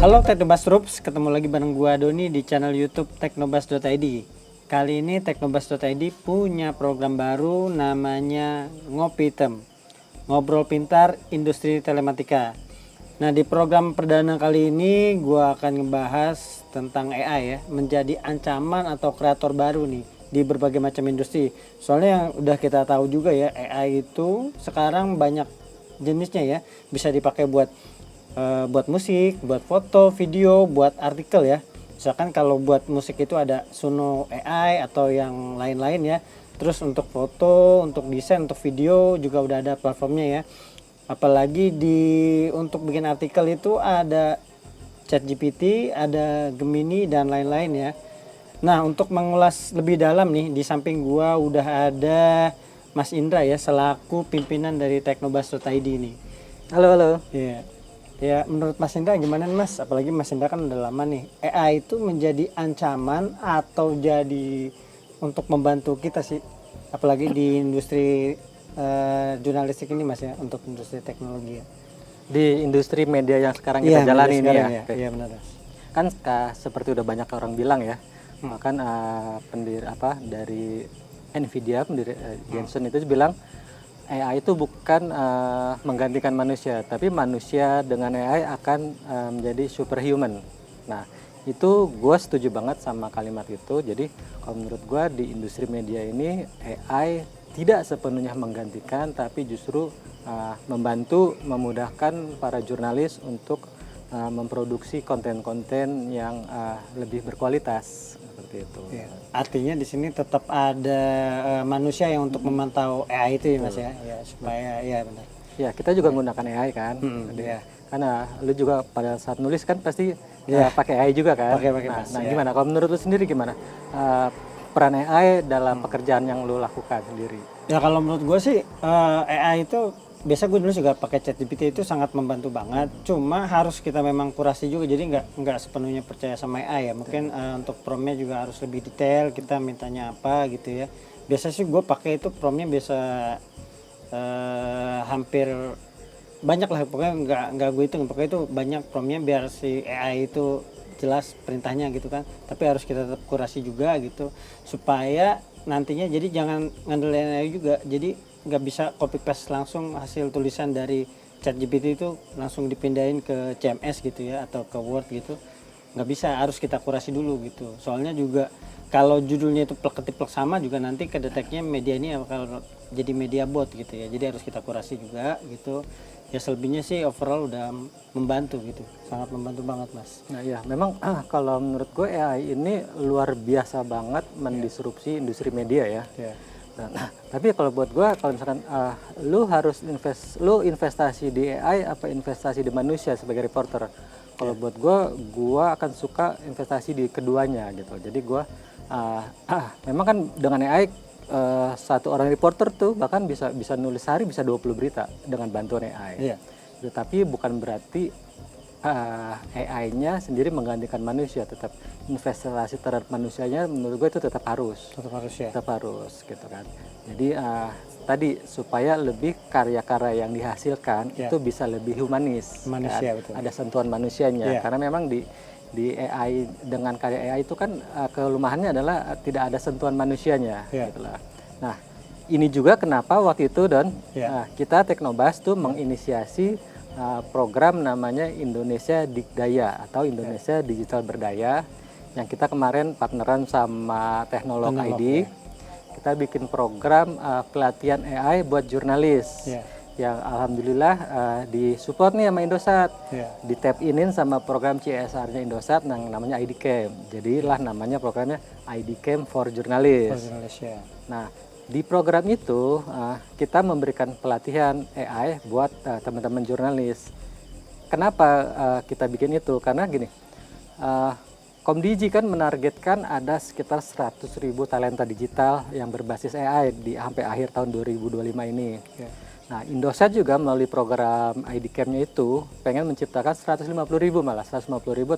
Halo Teknobas Troops, ketemu lagi bareng gua Doni di channel YouTube teknobas.id. Kali ini teknobas.id punya program baru namanya Ngopi Tem, Ngobrol Pintar Industri Telematika. Nah, di program perdana kali ini gua akan ngebahas tentang AI ya, menjadi ancaman atau kreator baru nih di berbagai macam industri. Soalnya yang udah kita tahu juga ya, AI itu sekarang banyak jenisnya ya, bisa dipakai buat musik, buat foto, video, buat artikel ya. Misalkan kalau buat musik itu ada Suno AI atau yang lain-lain ya. Terus untuk foto, untuk desain, untuk video juga udah ada platformnya ya. Apalagi untuk bikin artikel itu ada ChatGPT, ada Gemini dan lain-lain ya. Nah, untuk mengulas lebih dalam nih, di samping gua udah ada Mas Indra ya, selaku pimpinan dari Teknobas.id nih. Halo, halo. Iya. Ya, menurut Mas Indra gimana nih, Mas? Apalagi Mas Indra kan udah lama nih. AI itu menjadi ancaman atau jadi untuk membantu kita sih? Apalagi di industri jurnalistik ini, Mas ya, untuk industri teknologi ya. Di industri media yang sekarang Iya, kita jalani ini sekarang ya. ya. Oke. Iya, benar. Kan seperti udah banyak orang bilang ya. Bahkan pendiri dari Nvidia, pendiri Jensen itu bilang AI itu bukan menggantikan manusia, tapi manusia dengan AI akan menjadi superhuman. Nah, itu gue setuju banget sama kalimat itu. Jadi kalau menurut gue di industri media ini AI tidak sepenuhnya menggantikan, tapi justru membantu, memudahkan para jurnalis untuk memproduksi konten-konten yang lebih berkualitas seperti itu. Ya. Artinya di sini tetap ada manusia yang untuk memantau AI itu ya, Mas ya. Ya, supaya ya benar. Ya, kita juga menggunakan AI kan. Jadi, ya. karena lu juga pada saat nulis kan pasti pakai AI juga kan. Pakai Nah, Mas. nah Ya. gimana? Kalau menurut lu sendiri gimana? Peran AI dalam pekerjaan yang lu lakukan sendiri? Ya kalau menurut gue sih AI itu biasa gue dulu juga pakai ChatGPT itu sangat membantu banget. Cuma harus kita memang kurasi juga, jadi nggak sepenuhnya percaya sama AI ya. Mungkin untuk promptnya juga harus lebih detail. Kita mintanya apa gitu ya. Biasa sih gue pakai itu promptnya biasa hampir banyak lah, pokoknya nggak gue hitung, pokoknya itu banyak promptnya biar si AI itu jelas perintahnya gitu kan. Tapi harus kita tetap kurasi juga gitu supaya nantinya jadi jangan ngandelin AI juga, jadi nggak bisa copy paste langsung hasil tulisan dari ChatGPT itu langsung dipindahin ke CMS gitu ya atau ke Word gitu, nggak bisa, harus kita kurasi dulu gitu. Soalnya juga kalau judulnya itu plek-ketiplek sama juga nanti kedeteknya media ini bakal jadi media bot gitu ya, jadi harus kita kurasi juga gitu ya. Selebihnya sih overall udah membantu gitu, sangat membantu banget Mas. Nah ya, memang kalau menurut gue AI ini luar biasa banget mendisrupsi industri media ya. Ya. Nah, tapi kalau buat gue, kalau misalkan lu investasi di AI apa investasi di manusia sebagai reporter? Kalau buat gue akan suka investasi di keduanya gitu. Jadi gue memang kan dengan AI satu orang reporter tuh bahkan bisa nulis sehari bisa 20 berita dengan bantuan AI. Iya. Tetapi bukan berarti AI-nya sendiri menggantikan manusia, tetap investasi terhadap manusianya menurut gue itu tetap harus ya. tetap harus gitu kan. Jadi tadi supaya lebih karya-karya yang dihasilkan itu bisa lebih humanis Manusia, kan? betul. Ada sentuhan manusianya karena memang di AI dengan karya AI itu kan kelemahannya adalah tidak ada sentuhan manusianya gitulah. Nah, ini juga kenapa waktu itu kita Teknobas tuh menginisiasi program namanya Indonesia Dikdaya atau Indonesia Digital Berdaya, yang kita kemarin partneran sama Teknolog ID. Kita bikin program pelatihan AI buat jurnalis. Yang alhamdulillah disupport nih sama Indosat, di tap inin sama program CSR-nya Indosat yang namanya ID Camp. Jadilah namanya programnya ID Camp for Journalist. Nah, di program itu kita memberikan pelatihan AI buat teman-teman jurnalis. Kenapa kita bikin itu? Karena gini, Komdigi kan menargetkan ada sekitar 100.000 talenta digital yang berbasis AI sampai akhir tahun 2025 ini. Nah, Indosat juga melalui program ID Camp-nya itu pengen menciptakan 150.000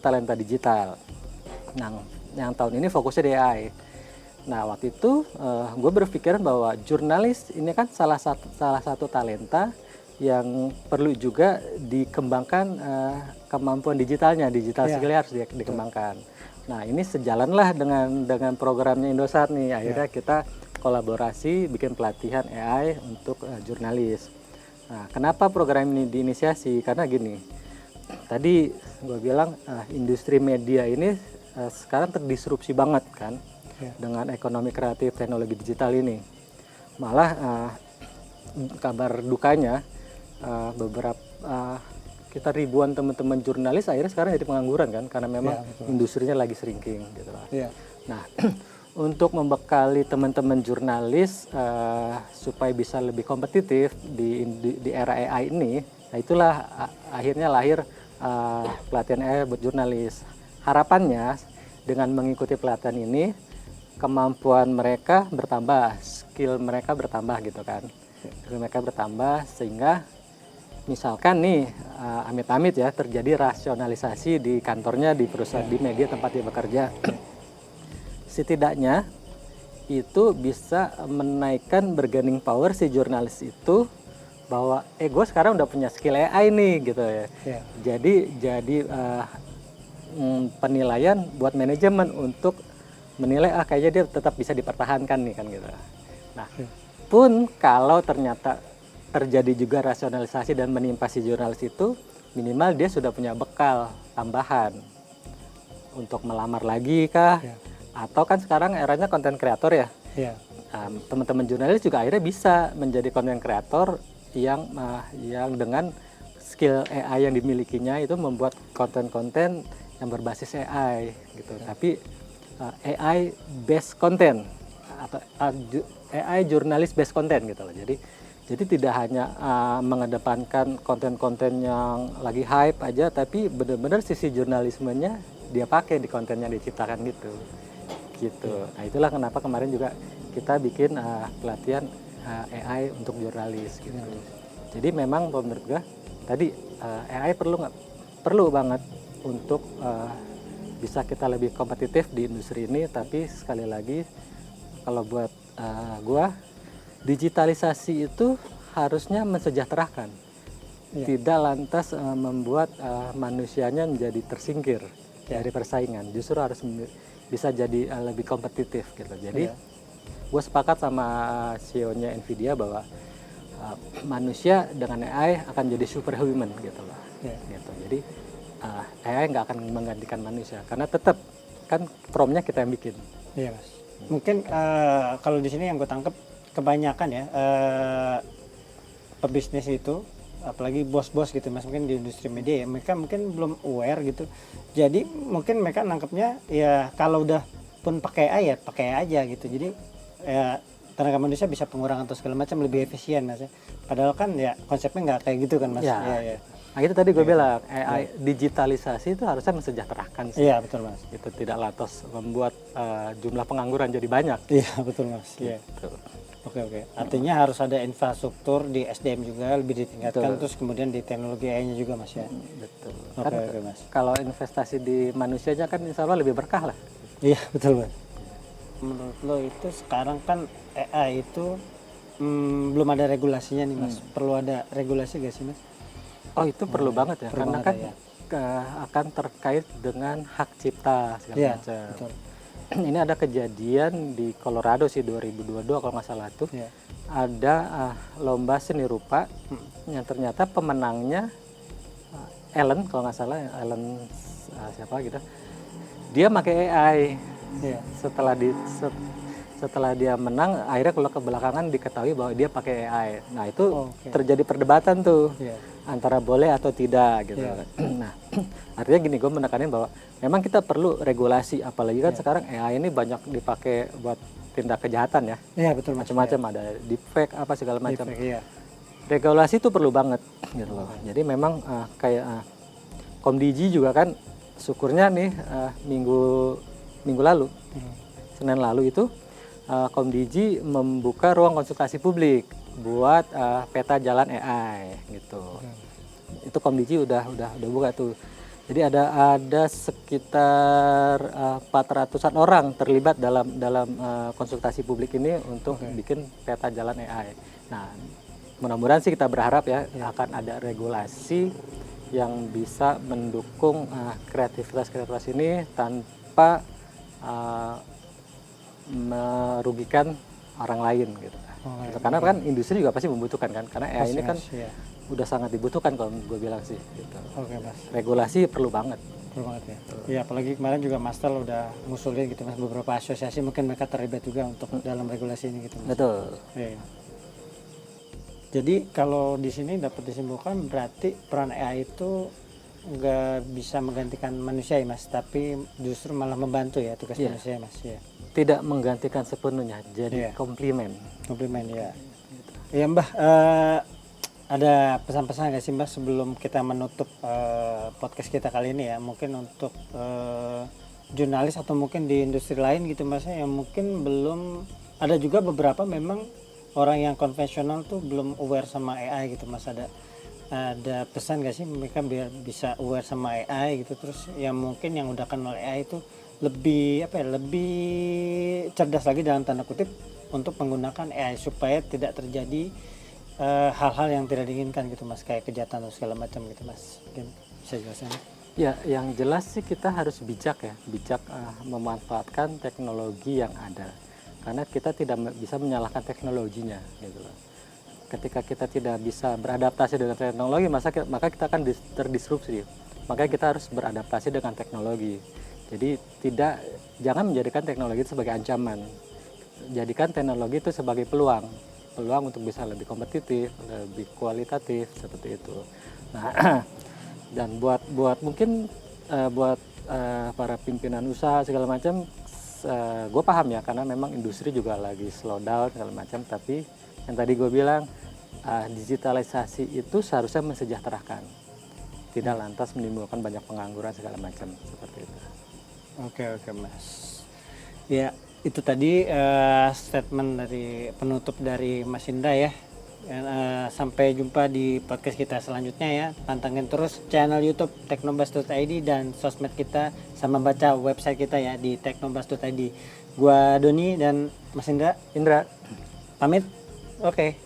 talenta digital. Nah, yang tahun ini fokusnya di AI. Nah, waktu itu gue berpikiran bahwa jurnalis ini kan salah satu talenta yang perlu juga dikembangkan kemampuan digitalnya, digital skill harus dikembangkan. Nah ini sejalanlah dengan programnya Indosat nih, akhirnya kita kolaborasi bikin pelatihan AI untuk jurnalis. Nah kenapa program ini diinisiasi? Karena gini, tadi gue bilang industri media ini sekarang terdisrupsi banget kan dengan ekonomi kreatif teknologi digital ini. Malah kabar dukanya beberapa kita ribuan teman-teman jurnalis akhirnya sekarang jadi pengangguran kan karena memang industrinya lagi shrinking gitu lah. Nah untuk membekali teman-teman jurnalis supaya bisa lebih kompetitif di era AI ini, nah itulah akhirnya lahir pelatihan AI buat jurnalis. Harapannya dengan mengikuti pelatihan ini kemampuan mereka bertambah, skill mereka bertambah gitu kan. Skill mereka bertambah sehingga misalkan nih amit-amit ya terjadi rasionalisasi di kantornya, di perusahaan, di media tempat dia bekerja. Setidaknya itu bisa menaikkan bargaining power si jurnalis itu bahwa gue sekarang udah punya skill AI nih gitu ya. Jadi penilaian buat manajemen untuk menilai kayaknya dia tetap bisa dipertahankan nih kan gitu. Nah, pun kalau ternyata terjadi juga rasionalisasi dan menimpa si jurnalis itu, minimal dia sudah punya bekal tambahan untuk melamar lagi kah? Atau kan sekarang eranya konten kreator ya. Teman-teman jurnalis juga akhirnya bisa menjadi konten kreator yang dengan skill AI yang dimilikinya itu membuat konten-konten yang berbasis AI gitu. Tapi AI based content atau AI jurnalis based content gitu loh. Jadi tidak hanya mengedepankan konten-konten yang lagi hype aja, tapi benar-benar sisi jurnalismenya dia pakai di konten yang diciptakan gitu. Nah itulah kenapa kemarin juga kita bikin pelatihan AI untuk jurnalis gitu. Jadi memang menurut gue tadi AI perlu banget untuk bisa kita lebih kompetitif di industri ini. Tapi sekali lagi kalau buat gue digitalisasi itu harusnya mensejahterakan, tidak lantas membuat manusianya menjadi tersingkir dari persaingan. Justru harus bisa jadi lebih kompetitif gitu. Jadi gue sepakat sama CEO-nya Nvidia bahwa manusia dengan AI akan jadi superhuman gitu loh. Gitu. Jadi AI nggak akan menggantikan manusia karena tetap kan promnya kita yang bikin. Iya mas. Mungkin kalau di sini yang gue tangkap kebanyakan ya pebisnis itu, apalagi bos-bos gitu mas, mungkin di industri media ya, mereka mungkin belum aware gitu. Jadi mungkin mereka nangkepnya ya kalau udah pun pakai AI ya pakai aja gitu. Jadi ya tenaga manusia bisa pengurangan atau segala macam lebih efisien mas. Padahal kan ya konsepnya nggak kayak gitu kan mas. Nah itu tadi gue bilang AI digitalisasi itu harusnya mensejahterakan sih. Iya betul mas. Itu tidak lantas membuat jumlah pengangguran jadi banyak. Iya betul mas. Iya. Oke. Artinya harus ada infrastruktur di SDM juga lebih ditingkatkan, terus kemudian di teknologi AI-nya juga mas ya. Betul. Oke mas. Kalau investasi di manusianya kan insya Allah lebih berkah lah. Iya betul mas. Menurut lo itu sekarang kan AI itu belum ada regulasinya nih mas. Perlu ada regulasi gak sih mas? Oh itu perlu banget ya, karena kan akan terkait dengan hak cipta segala macam. Betul. Ini ada kejadian di Colorado sih 2022 kalau nggak salah tuh, ada lomba seni rupa yang ternyata pemenangnya Ellen kalau nggak salah, Ellen siapa gitu, dia pakai AI. Setelah dia menang, akhirnya kalau kebelakangan diketahui bahwa dia pakai AI. Nah itu terjadi perdebatan tuh antara boleh atau tidak gitu. Nah artinya gini, gue menekanin bahwa memang kita perlu regulasi, apalagi kan sekarang AI ini banyak dipakai buat tindak kejahatan ya. Iya betul. Macam-macam ada deepfake apa segala macam. Regulasi itu perlu banget gitu loh. Jadi memang kayak Komdigi juga kan syukurnya nih minggu lalu, Senin lalu itu Komdigi membuka ruang konsultasi publik buat peta jalan AI gitu. Itu Komdigi udah buka tuh. Jadi ada sekitar 400-an orang terlibat dalam konsultasi publik ini untuk bikin peta jalan AI. Nah, mudah-mudahan sih kita berharap ya akan ada regulasi yang bisa mendukung kreativitas ini tanpa merugikan orang lain gitu. Karena kan industri juga pasti membutuhkan kan, karena AI ini kan udah sangat dibutuhkan kalau gue bilang sih. Gitu. Oke Mas. Regulasi perlu banget. Perlu banget ya. Iya, apalagi kemarin juga Master udah ngusulin gitu Mas, beberapa asosiasi mungkin mereka terlibat juga untuk dalam regulasi ini gitu Mas. Betul. Iya. Jadi kalau di sini dapat disimpulkan berarti peran AI itu nggak bisa menggantikan manusia ya Mas, tapi justru malah membantu ya tugas manusia Mas ya. Tidak menggantikan sepenuhnya, jadi komplimen. Komplimen ya. Iya Mbah, ada pesan-pesan nggak sih Mbah sebelum kita menutup podcast kita kali ini ya, mungkin untuk jurnalis atau mungkin di industri lain gitu Mas yang mungkin belum, ada juga beberapa memang orang yang konvensional tuh belum aware sama AI gitu Mas, ada pesan gak sih mereka biar bisa aware sama AI gitu, terus yang mungkin yang udah kenal AI itu lebih lebih cerdas lagi dalam tanda kutip untuk menggunakan AI supaya tidak terjadi hal-hal yang tidak diinginkan gitu Mas, kayak kejahatan atau segala macam gitu Mas, mungkin bisa jelasin? Ya, yang jelas sih kita harus bijak memanfaatkan teknologi yang ada, karena kita tidak bisa menyalahkan teknologinya gitu loh. Ketika kita tidak bisa beradaptasi dengan teknologi, maka kita akan terdisrupsi. Makanya kita harus beradaptasi dengan teknologi. Jadi jangan menjadikan teknologi itu sebagai ancaman. Jadikan teknologi itu sebagai peluang untuk bisa lebih kompetitif, lebih kualitatif seperti itu. Nah, dan buat mungkin buat para pimpinan usaha segala macam, gue paham ya, karena memang industri juga lagi slow down segala macam, tapi yang tadi gue bilang, digitalisasi itu seharusnya mensejahterakan, tidak lantas menimbulkan banyak pengangguran segala macam seperti itu. Oke Mas. Ya itu tadi statement dari penutup dari Mas Indra ya. Sampai jumpa di podcast kita selanjutnya ya. Pantengin terus channel YouTube teknobas.id dan sosmed kita, sama baca website kita ya di teknobas.id. Gua Doni dan Mas Indra pamit. Oke.